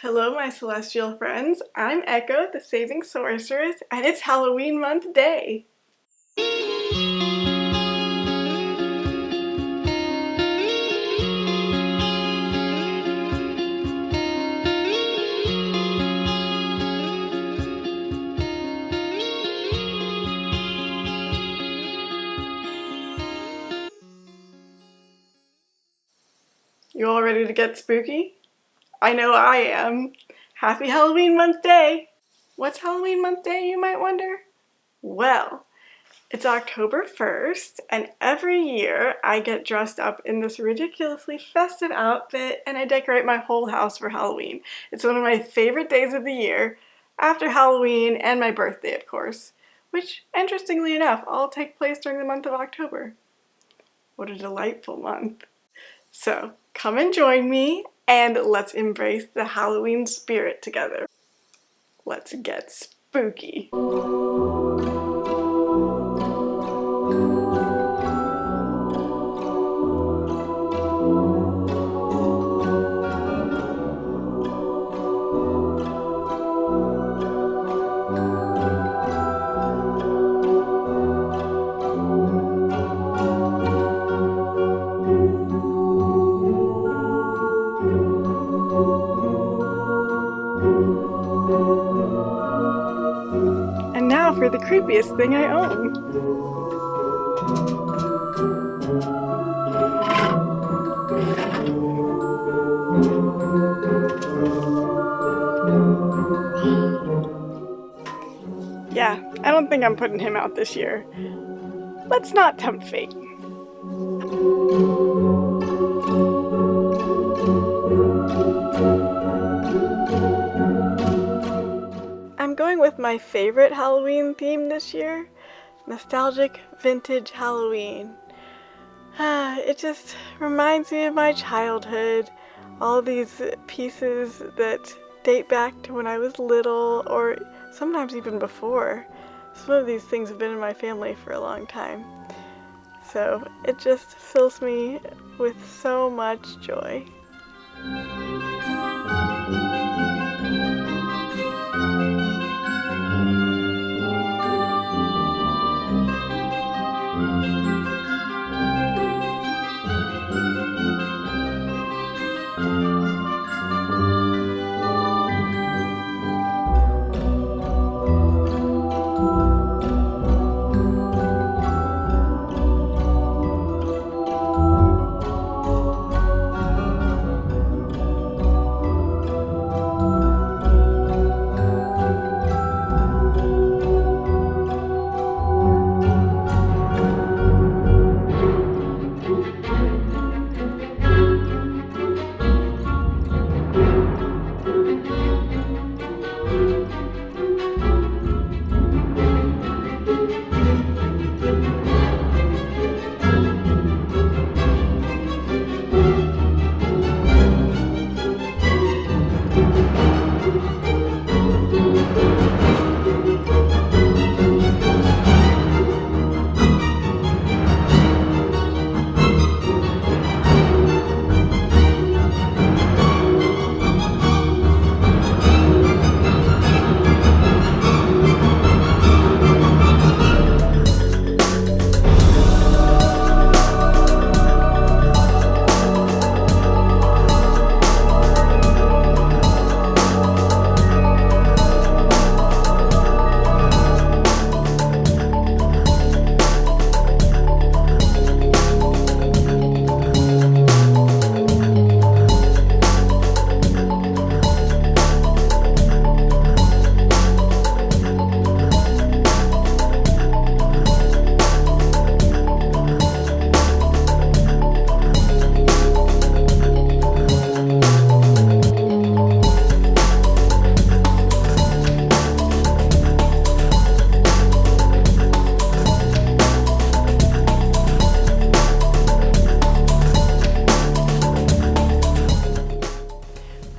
Hello, my celestial friends. I'm Echo, the Saving Sorceress, and it's Halloween month day. You all ready to get spooky? I know I am. Happy Halloween month day! What's Halloween month day, you might wonder? Well, it's October 1st, and every year I get dressed up in this ridiculously festive outfit and I decorate my whole house for Halloween. It's one of my favorite days of the year, after Halloween and my birthday, of course, which, interestingly enough, all take place during the month of October. What a delightful month. So, come and join me, and let's embrace the Halloween spirit together. Let's get spooky. And now for the creepiest thing I own. Yeah, I don't think I'm putting him out this year. Let's not tempt fate. I'm going with my favorite Halloween theme this year, nostalgic vintage Halloween. It just reminds me of my childhood, all these pieces that date back to when I was little, or sometimes even before. Some of these things have been in my family for a long time. So it just fills me with so much joy.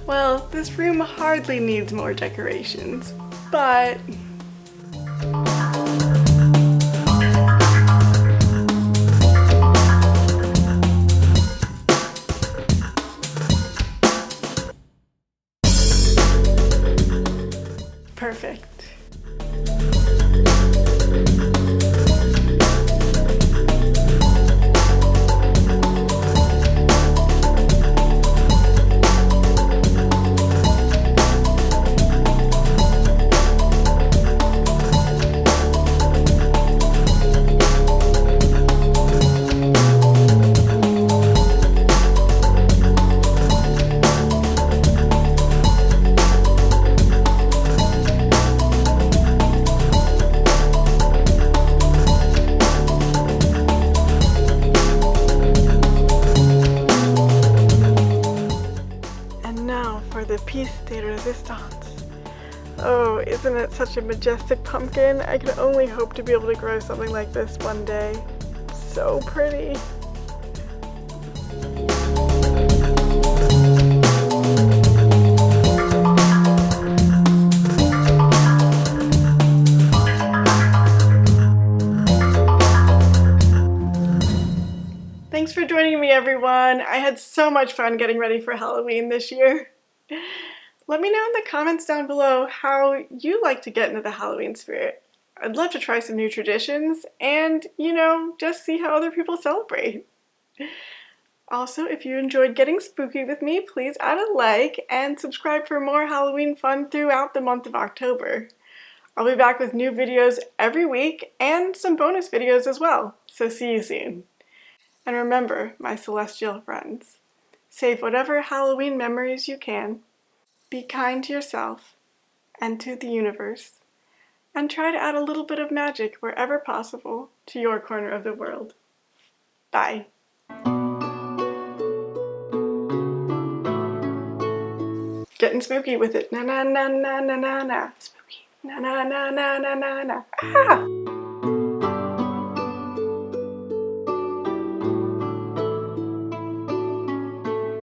Well, this room hardly needs more decorations, but perfect. And now for the piece de resistance. Oh, isn't it such a majestic pumpkin? I can only hope to be able to grow something like this one day. So pretty. Thanks for joining me, everyone. I had so much fun getting ready for Halloween this year. Let me know in the comments down below how you like to get into the Halloween spirit. I'd love to try some new traditions and, just see how other people celebrate. Also, if you enjoyed getting spooky with me, please add a like and subscribe for more Halloween fun throughout the month of October. I'll be back with new videos every week and some bonus videos as well, so see you soon. And remember, my celestial friends, save whatever Halloween memories you can, be kind to yourself and to the universe, and try to add a little bit of magic wherever possible to your corner of the world. Bye. Getting spooky with it. Na na na na na na na. Spooky. Na na na na na na na. Ah!